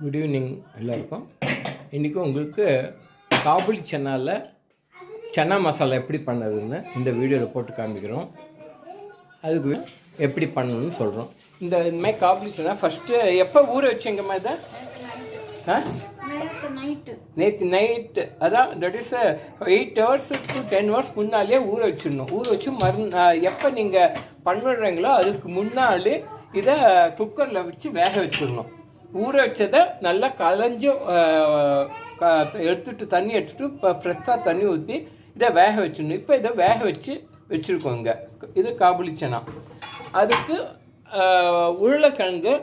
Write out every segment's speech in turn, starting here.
Good evening எல்லாருக்கும். இன்றைக்கி உங்களுக்கு காபுலி சன்னாவில் சன்னா மசாலா எப்படி பண்ணதுன்னு இந்த வீடியோவில் போட்டு காமிக்கிறோம். அதுக்கு எப்படி பண்ணணும்னு சொல்கிறோம். இந்தமாதிரி காபுலி சன்னா ஃபஸ்ட்டு எப்போ ஊற வச்சிங்கம்மா இதை? நேற்று நைட்டு, அதான் that is 8 hours to 10 hours முன்னாலே ஊற வச்சிடணும். ஊற வச்சு எப்போ நீங்கள் பண்ணுறீங்களோ அதுக்கு முன்னாலே இதை குக்கரில் வச்சு வேக வச்சிடணும். ஊற வச்சதை நல்லா களைஞ்சி எடுத்துகிட்டு தண்ணி எடுத்துகிட்டு இப்போ ஃப்ரெஷ்ஷாக தண்ணி ஊற்றி இதை வேக வச்சிடணும். இப்போ இதை வேக வச்சுருக்கோங்க. இது காபுலி சன்னா. அதுக்கு உருளைக்கிழங்கு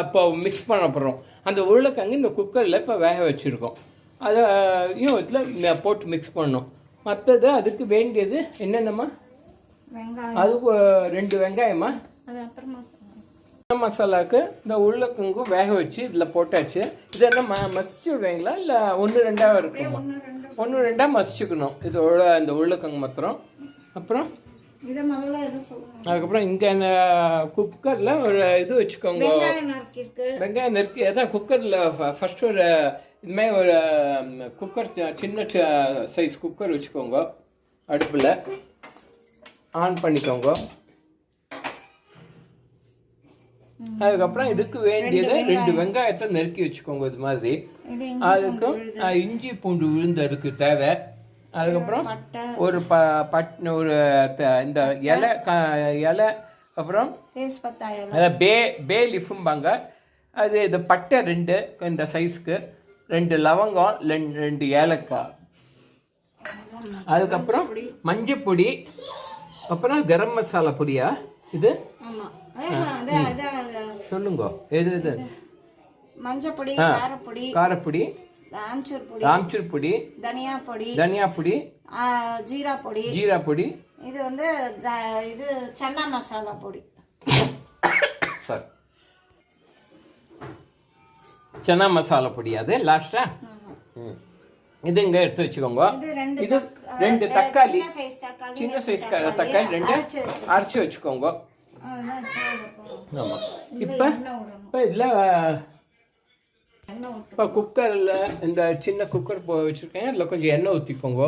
இப்போ மிக்ஸ் பண்ண போகிறோம். அந்த உருளைக்கிழங்கு இந்த குக்கரில் இப்போ வேக வச்சுருக்கோம். அதையும் இதில் போட்டு மிக்ஸ் பண்ணணும். மற்றது அதுக்கு வேண்டியது என்னென்னம்மா? அதுக்கு 2 வெங்காயமா. மசாலாவுக்கு இந்த உருளைக்கிழங்கும் வேக வச்சு இதில் போட்டாச்சு. இது என்ன மசிச்சு விடுவீங்களா இல்லை 1-2 இருக்குமா? 1-2 மசிச்சுக்கணும் இதோட இந்த உருளைக்கிழங்கு மாத்திரம். அப்புறம் அதுக்கப்புறம் இங்கே குக்கரில் ஒரு இது வச்சுக்கோங்க, வெங்காயம் நறுக்கி. அதான் குக்கரில் ஃபஸ்ட்டு ஒரு இதுமாதிரி ஒரு குக்கர், சின்ன சைஸ் குக்கர் வச்சுக்கோங்க. அடுப்பில் ஆன் பண்ணிக்கோங்க. அதுக்கப்புறம் இதுக்கு வேண்டியதை 2 வெங்காயத்தை நறுக்கி வச்சுக்கோங்க இது மாதிரி. அதுக்கும் இஞ்சி பூண்டு விழுந்து அதுக்கு தேவை. அதுக்கப்புறம் ஒரு ஒரு இந்த இலை, அப்புறம் பே லிஃபும்பாங்க அது. இது பட்டை 2 இந்த சைஸ்க்கு, 2 லவங்கம், 2 ஏலக்காய். அதுக்கப்புறம் மஞ்சள் பொடி, அப்புறம் கரம் மசாலா பொடியா இது? சொல்லுங்க எது எது? மஞ்சள் பொடி, காரப்பொடி, ஆம்ச்சூர் பொடி, தனியா பொடி, ஜீரா பொடி. இது இது சன்னா மசாலா பொடி. சாரி, சன்னா மசாலா பொடி. அது லாஸ்டா. இது இங்க எடுத்து வச்சுக்கோங்க. இது 2 தக்காளி, சின்ன சைஸ் தக்காளி 2 அரைச்சி வச்சுக்கோங்க. ஆமாம். இப்போ இதில் இப்போ குக்கரில் இந்த சின்ன குக்கர் வச்சுருக்கேன். அதில் கொஞ்சம் எண்ணெய் ஊற்றிக்கோங்க.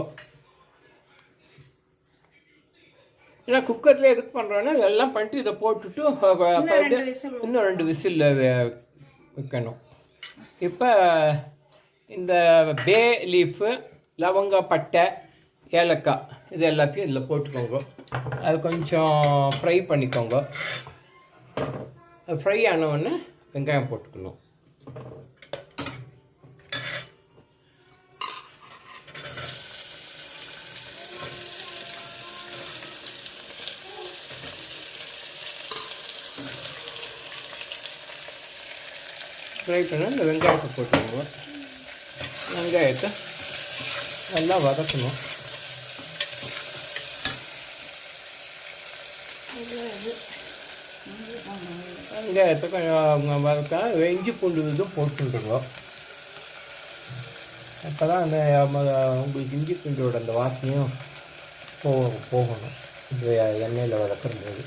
ஏன்னா குக்கரில் எதுக்கு பண்ணுறோன்னா இதெல்லாம் பண்ணிட்டு இதை போட்டுட்டு இன்னும் 2 விசில் வைக்கணும். இப்போ இந்த பே லீஃபு, லவங்க, பட்டை, ஏலக்காய் இது எல்லாத்தையும் இதில் போட்டுக்கோங்க. அது கொஞ்சம் ஃப்ரை பண்ணிக்கோங்க. ஃப்ரை ஆனவுடனே வெங்காயம் போட்டுக்கணும். ஃப்ரை பண்ண இந்த வெங்காயத்தை போட்டுக்கோங்க. வெங்காயத்தை நல்லா வதக்கணும். வெங்காயத்தை கொஞ்சம் வதக்க இஞ்சி பூண்டு இதுவும் போட்டுருங்க. அப்போ தான் அந்த உங்களுக்கு இஞ்சி பூண்டோட அந்த வாசனையும் போகணும் இந்த எண்ணெயில் வதக்கும்போது.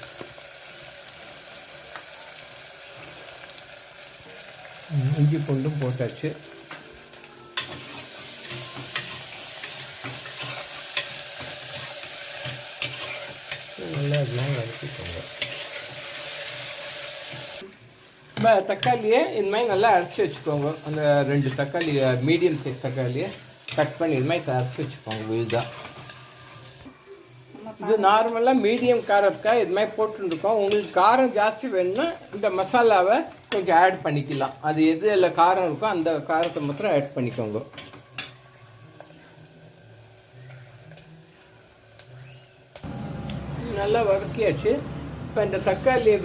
இஞ்சி பூண்டும் போட்டாச்சு. நல்லா இதெல்லாம் வதக்கிக்கோங்க. இப்போ தக்காளியை இது மாதிரி நல்லா அரைச்சி வச்சுக்கோங்க. அந்த 2 தக்காளி மீடியம் சைஸ் தக்காளியை கட் பண்ணி இது மாதிரி அரைச்சி வச்சுக்கோங்க விழுதா. இது நார்மலாக மீடியம் காரத்துக்காக இது மாதிரி போட்டுருக்கோம். உங்களுக்கு காரம் ஜாஸ்தி வேணும்னா இந்த மசாலாவை கொஞ்சம் ஆட் பண்ணிக்கலாம். அது எது இல்லை காரம் இருக்கோ அந்த காரத்தை மாத்திரம் ஆட் பண்ணிக்கோங்க. நல்லா வதக்கியாச்சு. இப்போ இந்த தக்காளியை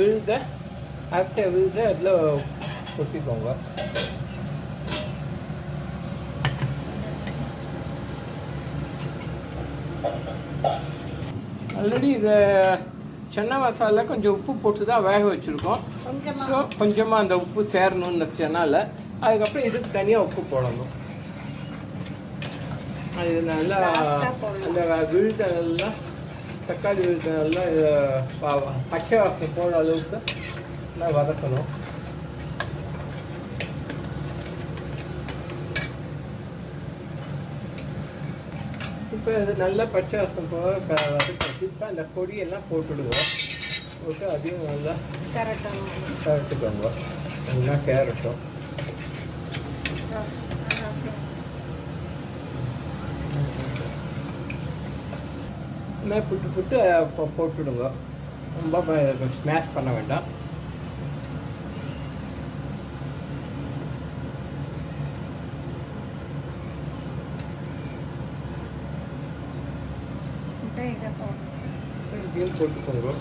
அரைச்ச விழுத அதில் கொட்டிக்கோங்க. ஆல்ரெடி இதை சன்னா மசாலா கொஞ்சம் உப்பு போட்டு தான் வேக வச்சுருக்கோம். ஸோ கொஞ்சமாக அந்த உப்பு சேரணும்னு சன்னால. அதுக்கப்புறம் இதுக்கு தனியாக உப்பு போடணும். அது நல்லா அந்த விழுதெல்லாம் தக்காளி விழுதெல்லாம் பச்சை வாசனை போகிற அளவுக்கு நல்லா வதக்கணும். இப்போ அது நல்லா பச்சை வாசம் போக வதக்கி இப்போ அந்த பொடியெல்லாம் போட்டுடுவோம். போட்டு அதையும் நல்லா கரெக்டுக்கோங்க. நல்லா சேரட்டும். இந்த மாதிரி புட்டு புட்டு போட்டுடுங்க. ரொம்ப ஸ்மாஷ் பண்ண வேண்டாம். இதையும் போட்டுக்கோங்க.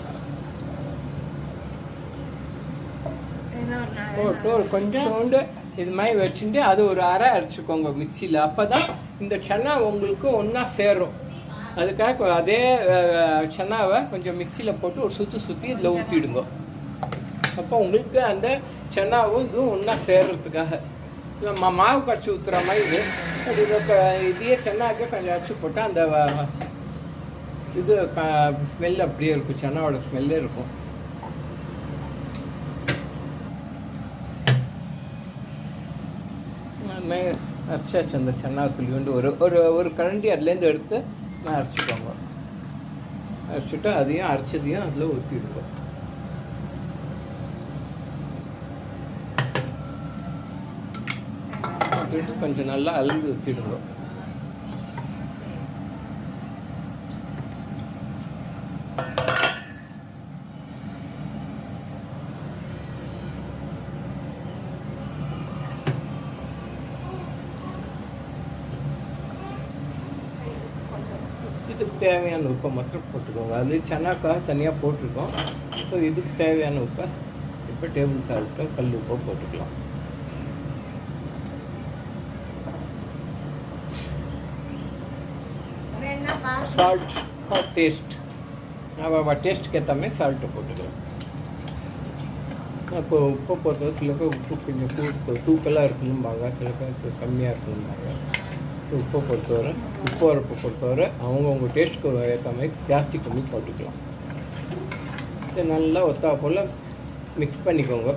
போட்டு ஒரு கொஞ்சோண்டு இது மாதிரி வச்சுட்டு அது ஒரு அரை அரைச்சிக்கோங்க மிக்சியில். அப்போ தான் இந்த சன்னா உங்களுக்கு ஒன்றா சேரும். அதுக்காக அதே சன்னாவை கொஞ்சம் மிக்சியில் போட்டு ஒரு சுற்றி இதில் ஊற்றிடுங்க. அப்போ உங்களுக்கு அந்த சன்னாவும் இதுவும் ஒன்றா சேர்றதுக்காக மாவு கரைச்சி ஊற்றுற மாதிரி இதையே சன்னாவுக்கு கொஞ்சம் அரைச்சி போட்டால் அந்த இது ஸ்மெல் அப்படியே இருக்கும். சன்னாவோட ஸ்மெல்லே இருக்கும். அரைச்சாச்சு அந்த சன்னா துளி ஒரு கரண்டி அதுலேருந்து எடுத்து நான் அரைச்சிக்கோங்க. அரைச்சிட்டு அதையும் அரைச்சதையும் அதில் ஊற்றிடுவோம். ஊற்றிட்டு கொஞ்சம் நல்லா அலந்து ஊற்றிடுவோம். இதுக்கு தேவையான உப்பை மாத்திரம் போட்டுக்கோங்க. அது சன்னாக்காக தனியாக போட்டிருக்கோம். ஸோ இதுக்கு தேவையான உப்பை இப்போ டேபிள் சால்ட்டும் கல் உப்பை போட்டுக்கலாம். Salt for taste. நம்ம டேஸ்ட்டுக்கு ஏற்ற மாதிரி சால்ட்டு போட்டுக்கலாம். இப்போ உப்பை பொறுத்தவரை சில பேர் உப்பு கொஞ்சம் தூக்கலாக இருக்கணும்பாங்க, சில பேர் கம்மியாக இருக்கணும்பாங்க. உப்பை பொறுத்தவரை உப்பு உரப்பை பொறுத்தவரை அவங்கவுங்க டேஸ்ட்டுக்கு ஏற்ற மாதிரி ஜாஸ்தி கம்மி போட்டுக்கலாம். இதை நல்லா ஒத்தா போல் மிக்ஸ் பண்ணிக்கோங்க.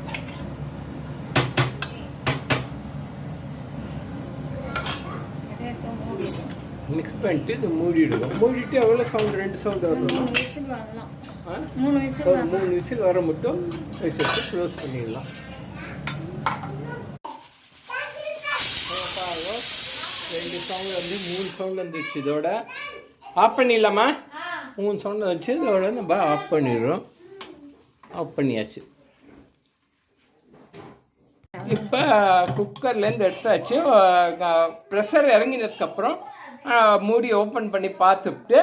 மிக்ஸ் பண்ணிட்டு இது மூடிடுவோம். மூடிட்டு எவ்வளோ சவுண்டு? 2 சவுண்டு வரணும். 3 விசில் வர மட்டும் வச்சுட்டு க்ளோஸ் பண்ணிடலாம். 2 சவுண்டு வந்து 3 சவுண்டு வந்துச்சு. இதோட ஆஃப் பண்ணிடலாமா? 3 சவுண்டு வந்துச்சு. இதோட நம்ம ஆஃப் பண்ணிடுறோம். ஆஃப் பண்ணியாச்சு. இப்போ குக்கர்லேருந்து எடுத்தாச்சு. ப்ரெஷர் இறங்கினதுக்கப்புறம் மூடி ஓப்பன் பண்ணி பார்த்துட்டு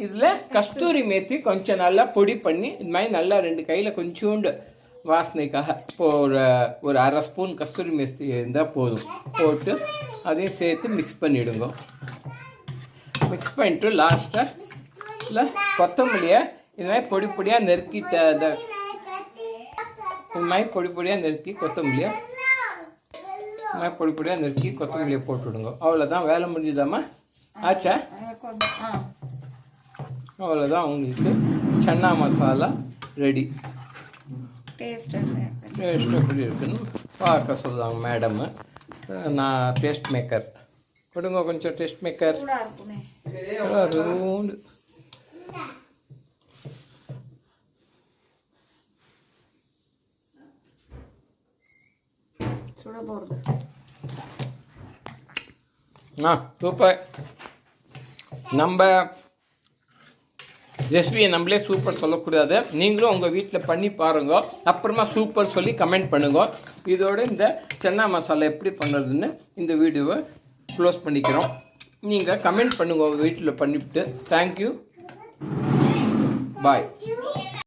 இதில் கஸ்தூரி மேத்தி கொஞ்சம் நல்லா பொடி பண்ணி இது மாதிரி நல்லா 2 கையில் கொஞ்சோண்டு வாசனைக்காக ஒரு அரை ஸ்பூன் கஸ்தூரி மேத்தி இருந்தால் போதும். போட்டு அதையும் சேர்த்து மிக்ஸ் பண்ணிவிடுங்க. மிக்ஸ் பண்ணிட்டு லாஸ்ட்டாக இல்லை கொத்தமல்லியை இது மாதிரி பொடியாக நெருக்கிட்ட அந்த இது மாதிரி பொடியாக நெருக்கி கொத்தமல்லியை போட்டுவிடுங்க. அவ்வளோதான், வேலை முடிஞ்சுதாம்மா? ஆச்சா? அவ்வளோதான், உங்களுக்கு சன்னா மசாலா ரெடி. டேஸ்ட் எப்படி இருக்குன்னு பார்க்க சொல்லுவாங்க மேடமு. நான் டேஸ்ட் மேக்கர் கொடுங்க. கொஞ்சம் டேஸ்ட் மேக்கர் ரூண்டு சூப்பர். நம்ம ரெசிபியை நம்மளே சூப்பர் சொல்லக்கூடாது. நீங்களும் உங்கள் வீட்டில் பண்ணி பாருங்க. அப்புறமா சூப்பர் சொல்லி கமெண்ட் பண்ணுங்க. இதோட இந்த சன்னா மசாலா எப்படி பண்ணுறதுன்னு இந்த வீடியோவை க்ளோஸ் பண்ணிக்கிறோம். நீங்கள் கமெண்ட் பண்ணுங்கள் உங்கள் வீட்டில் பண்ணிவிட்டு. தேங்க்யூ, பாய்.